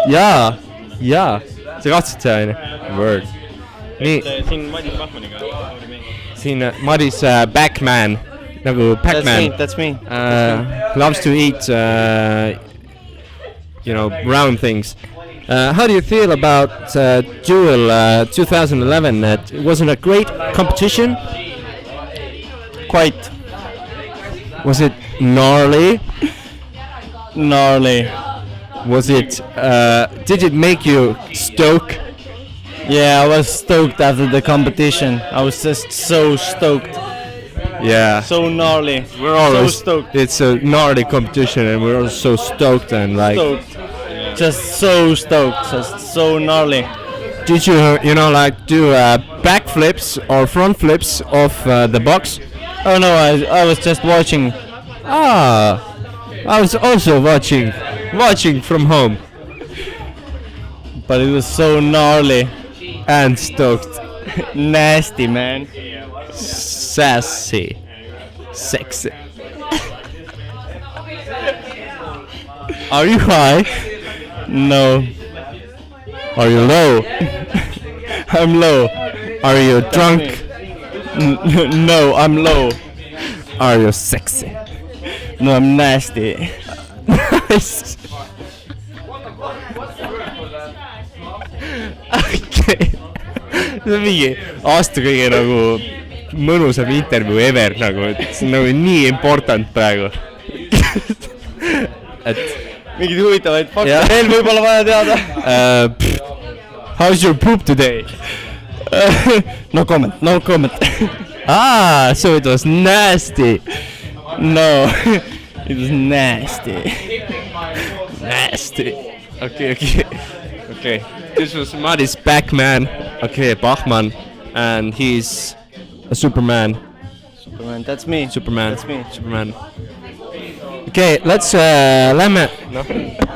jaa, jaa, sa katsid seda onju? Word. nii, siin Madis Bachmanniga oli mäng. siin Madis Backman nagu Pac-Man That's me. Loves to eat round things. How do you feel about Duel 2011? It wasn't a great competition. Quite Was it gnarly? gnarly. Was it? Did it make you stoke? Yeah, I was stoked after the competition. I was just so stoked. Yeah. So gnarly. We're always so stoked. It's a gnarly competition, and we're all so stoked and like. Stoked. Just so stoked. Just so gnarly. Did you like do backflips or front flips off the box? Oh no, I was just watching. Ah, I was also watching from home But it was so gnarly. and stoked. Nasty, man. Sassy, sexy. Are you high? No. Are you low? I'm low. Are you drunk? No, I'm low. Are you sexy? No, I'm nasty. Nice. Okei. See on mingi aasta kõige nagu mõnusam intervjuu ever nagu, et see on nagu nii important praegu. et Mingeid huvitavaid fakte Jah. veel võib-olla vaja teada. How's your poop today? No comment, no comment. Ah, so it was nasty. No, it was nasty. Nasty. Okay. This was Madis Backman. Okay, Bachman. And he's a Superman. Superman, that's me. Superman. That's me. Superman. Okay, let's lähme. Noh.